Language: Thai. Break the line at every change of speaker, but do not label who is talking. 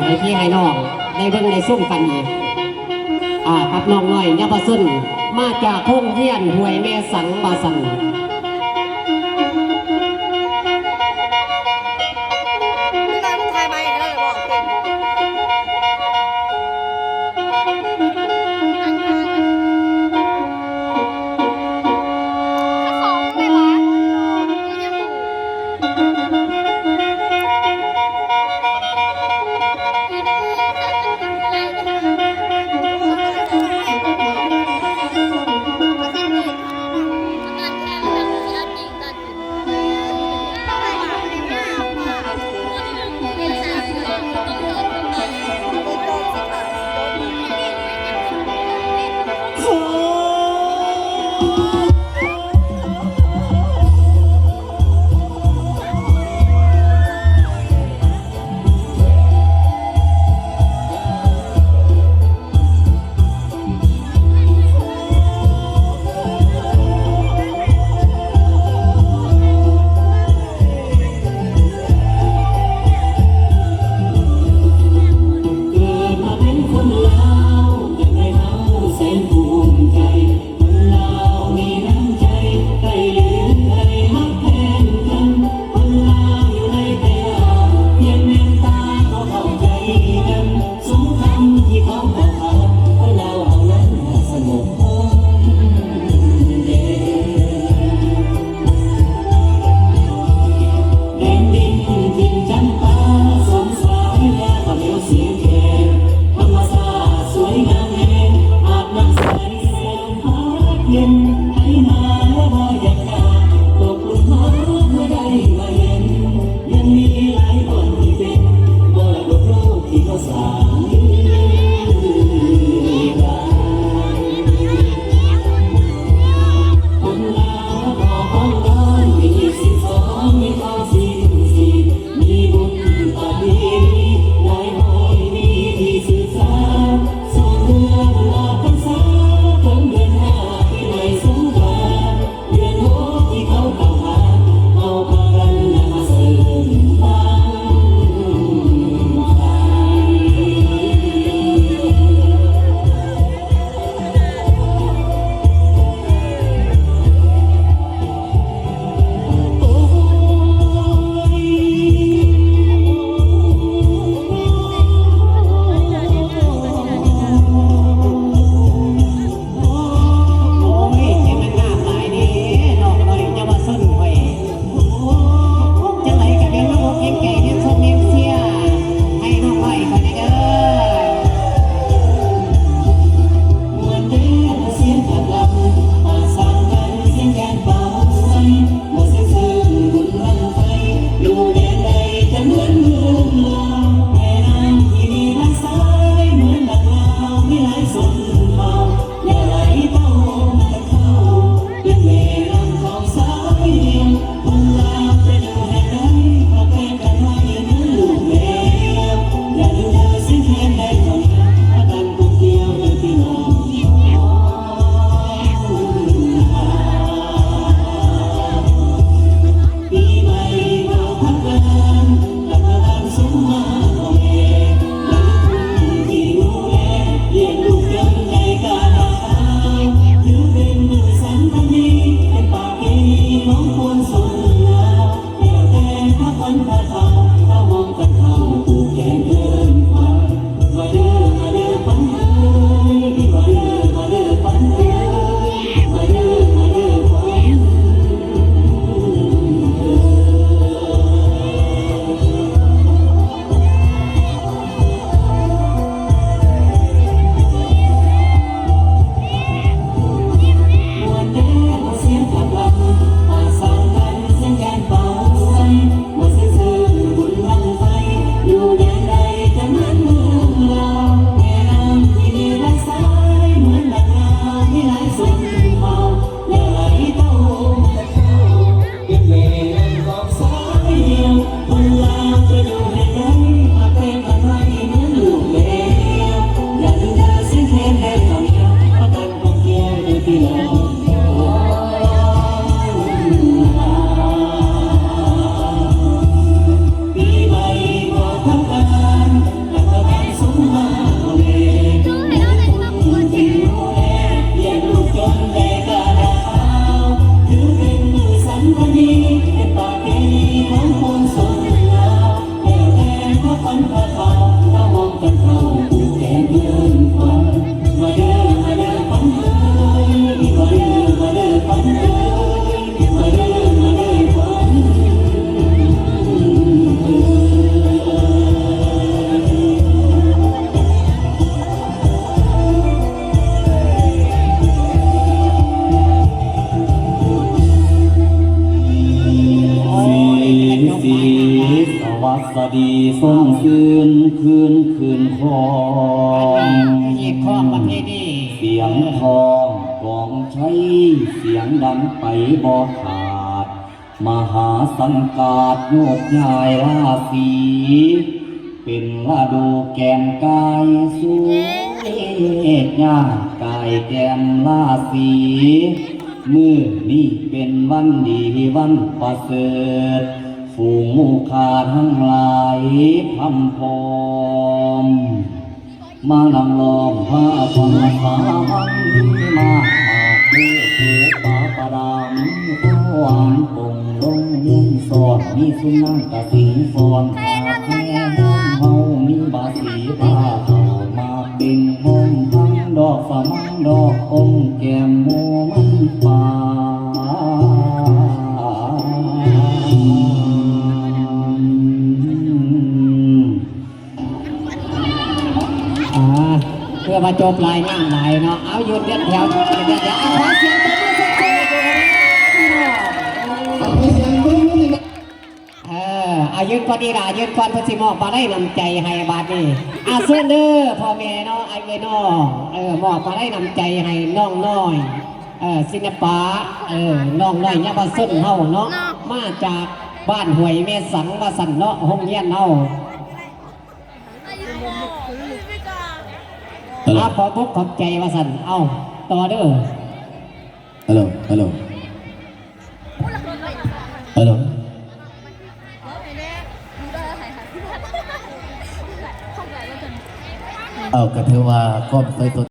ให้พี่ให้น้องได้เบิ่งได้ซุ่มกันอีกกับน้องน้อยยาบซึนมาจากพงเฮียนห้วยแม่สังบาสัน
พี่น้อยมึงทายมาอย่างนั้นเลยบอกเก่ง
สดีส่งคืนคอง
อีกข้อประเภทนี้
เสียงทองกองใช้เสียงดังไปบ่ขาดมหาสังกาดโยกย้ายราศีเป็นลาดูแกมกายสูงย่ากายแกมลาศีมือนี้เป็นวันดีวันประเสริฐฝูงหมูขาทั้งหลายพำพร้อมมานำล้อมพระพังสามันมาเพื่อผูกป่าประดามหวานปงลงเลี้ยงสอดมีสุนัขกะสิงฟอนหาแม่ห้องเฮามีบาสีผ้าเก่ามาเป็นห้องทั้งดอกสมังดอกองแก้มโมมันป่า
เพื่อมาจบลายงามลายเนาะเอาหยุดเดินแถวเดี๋ยวเอาขอเสียงตบมือสักทีอายุก่อนดีละยืนก่อนเพื่อสิมอบมาได้นำใจให้บาทนี่เสื้อเด้อพ่อแม่เนาะไอ้เว้ยน้องมอบมาได้นำใจให้น้องน้อยศิลปะน้องน้อยยาบส้นเฮาเนาะมาจากบ้านห้วยแม่สังมาสั่นเนาะห้องเฮียนเฮาขอทุกขอบใจว่าสั่นเอาต่อเด้อ
ฮัลโหลฮัลโหลฮัลโหลเอากระเทว่าก้อมไฟตัว